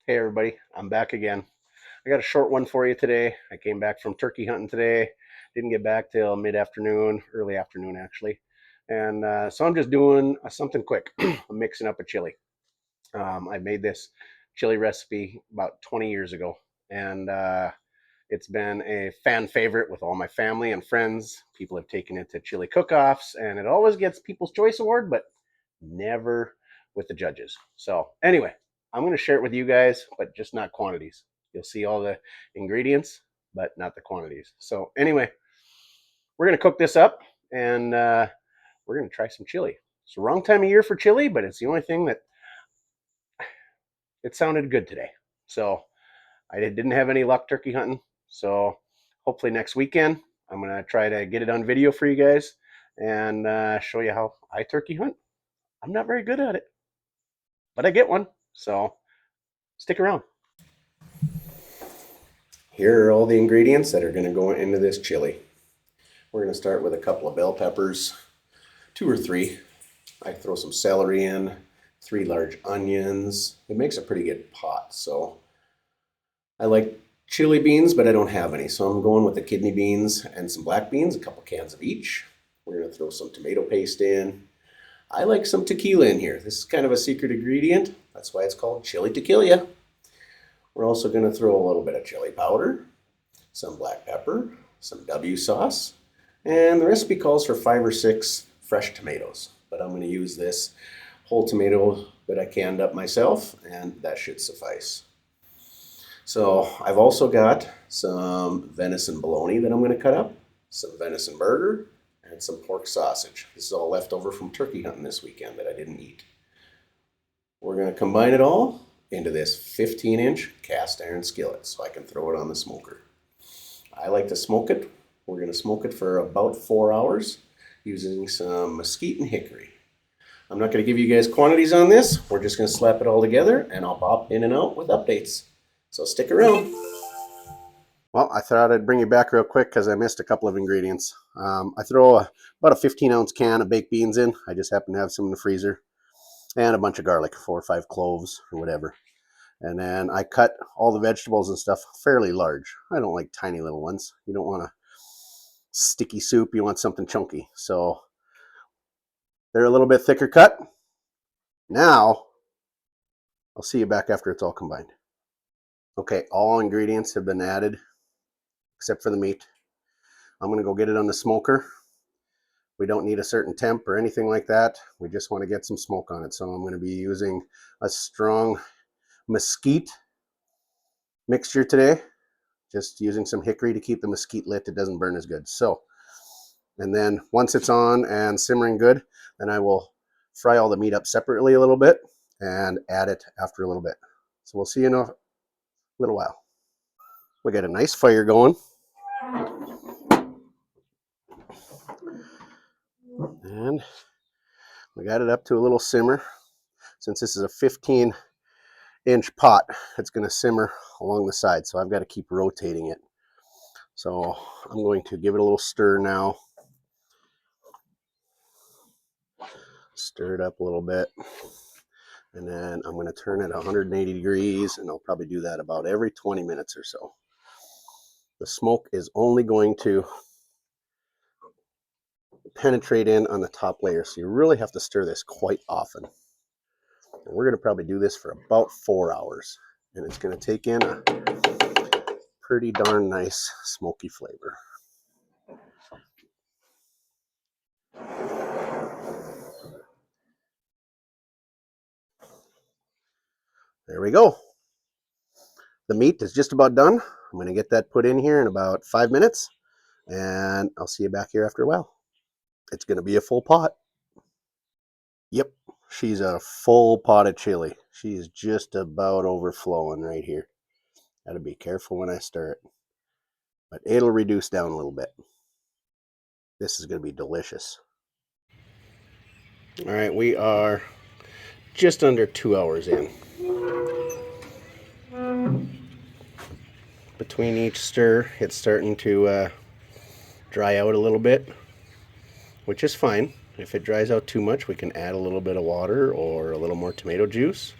Hey everybody, I'm back again. I got a short one for you today. I came back from turkey hunting today. Didn't get back till mid-afternoon, early afternoon actually. And so I'm just doing something quick. I'm mixing up a chili. I made this chili recipe about 20 years ago, and it's been a fan favorite with all my family and friends. People have taken it to chili cook-offs, and it always gets People's Choice Award, but never with the judges. So anyway, I'm going to share it with you guys, but just not quantities. You'll see all the ingredients, but not the quantities. So anyway, we're going to cook this up, and we're going to try some chili. It's the wrong time of year for chili, but it's the only thing that it sounded good today. So I didn't have any luck turkey hunting. So hopefully next weekend, I'm going to try to get it on video for you guys and show you how I turkey hunt. I'm not very good at it, but I get one. So stick around. Here are all the ingredients that are going to go into this chili. We're going to start with a couple of bell peppers, 2 or 3. I throw some celery in, 3 large onions. It makes a pretty good pot. So I like chili beans, but I don't have any. So I'm going with the kidney beans and some black beans, a couple cans of each. We're going to throw some tomato paste in. I like some tequila in here. This is kind of a secret ingredient. That's why it's called chili tequila. We're also going to throw a little bit of chili powder, some black pepper, some W sauce, and the recipe calls for 5 or 6 fresh tomatoes. But I'm going to use this whole tomato that I canned up myself, and that should suffice. So I've also got some venison bologna that I'm going to cut up, some venison burger, and some pork sausage. This is all left over from turkey hunting this weekend that I didn't eat. We're going to combine it all into this 15-inch cast iron skillet so I can throw it on the smoker. I like to smoke it. We're going to smoke it for about 4 hours using some mesquite and hickory. I'm not going to give you guys quantities on this. We're just going to slap it all together and I'll pop in and out with updates. So stick around. Well, I thought I'd bring you back real quick because I missed a couple of ingredients. I throw about a 15-ounce can of baked beans in. I just happen to have some in the freezer. And a bunch of garlic, 4 or 5 cloves or whatever. And then I cut all the vegetables and stuff fairly large. I don't like tiny little ones. You don't want a sticky soup. You want something chunky. So they're a little bit thicker cut. Now, I'll see you back after it's all combined. Okay, all ingredients have been added except for the meat. I'm going to go get it on the smoker. We don't need a certain temp or anything like that. We just want to get some smoke on it. So I'm going to be using a strong mesquite mixture today. Just using some hickory to keep the mesquite lit. It doesn't burn as good. So, and then once it's on and simmering good, then I will fry all the meat up separately a little bit and add it after a little bit. So we'll see you in a little while. We got a nice fire going. And we got it up to a little simmer. Since this is a 15-inch pot, it's going to simmer along the side, so I've got to keep rotating it. So I'm going to give it a little stir now. Stir it up a little bit. And then I'm going to turn it 180 degrees, and I'll probably do that about every 20 minutes or so. The smoke is only going to penetrate in on the top layer, so you really have to stir this quite often. And we're going to probably do this for about 4 hours, and it's going to take in a pretty darn nice smoky flavor. There we go. The meat is just about done. I'm going to get that put in here in about 5 minutes, and I'll see you back here after a while. It's going to be a full pot. Yep, she's a full pot of chili. She's just about overflowing right here. Got to be careful when I stir it, but it'll reduce down a little bit. This is going to be delicious. All right, we are just under 2 hours in. Between each stir, it's starting to dry out a little bit, which is fine. If it dries out too much, we can add a little bit of water or a little more tomato juice.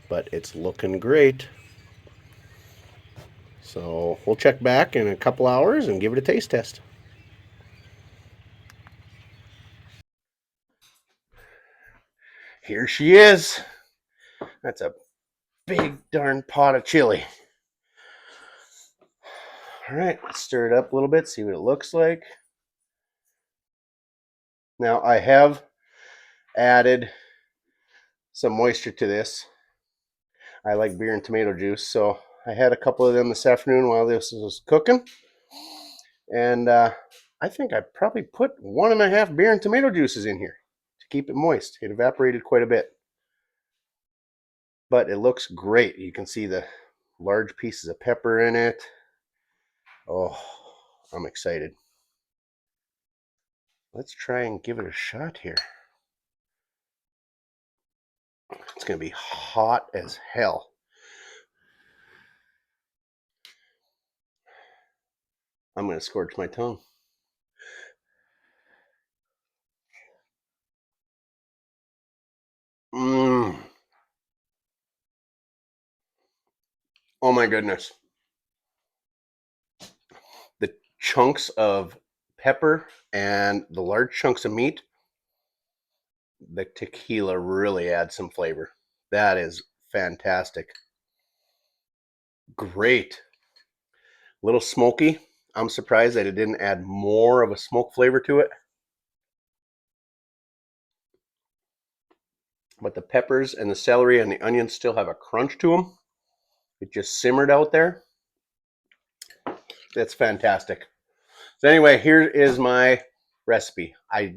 but it's looking great. So we'll check back in a couple hours and give it a taste test. Here she is. That's a big darn pot of chili. All right, let's stir it up a little bit, see what it looks like. Now I have added some moisture to this. I like beer and tomato juice, so I had a couple of them this afternoon while this was cooking. And I think I probably put 1.5 beer and tomato juices in here to keep it moist. It evaporated quite a bit. But it looks great. You can see the large pieces of pepper in it. Oh, I'm excited. Let's try and give it a shot here. It's going to be hot as hell. I'm going to scorch my tongue. Mmm. Oh my goodness. The chunks of pepper and the large chunks of meat, the tequila really adds some flavor. That is fantastic. Great. A little smoky. I'm surprised that it didn't add more of a smoke flavor to it. But the peppers and the celery and the onions still have a crunch to them. It just simmered out there. That's fantastic. So anyway, here is my recipe. I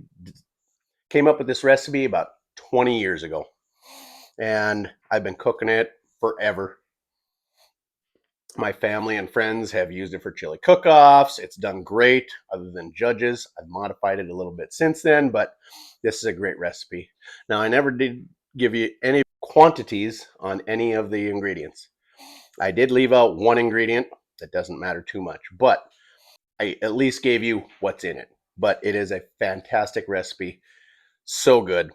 came up with this recipe about 20 years ago, and I've been cooking it forever. My family and friends have used it for chili cook-offs. It's done great, other than Judge's. I've modified it a little bit since then, but this is a great recipe. Now, I never did give you any quantities on any of the ingredients. I did leave out one ingredient. That doesn't matter too much, but I at least gave you what's in it. But it is a fantastic recipe. So good.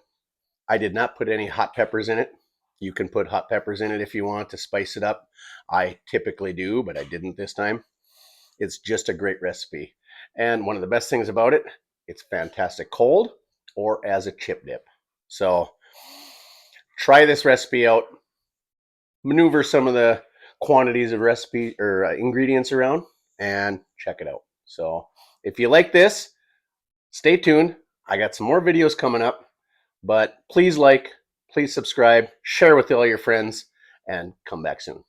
I did not put any hot peppers in it. You can put hot peppers in it if you want to spice it up. I typically do, but I didn't this time. It's just a great recipe. And one of the best things about it, it's fantastic cold or as a chip dip. So try this recipe out. Maneuver some of the quantities of recipe or ingredients around and check it out. So if you like this, stay tuned. I got some more videos coming up, but please like, please subscribe, share with all your friends, and come back soon.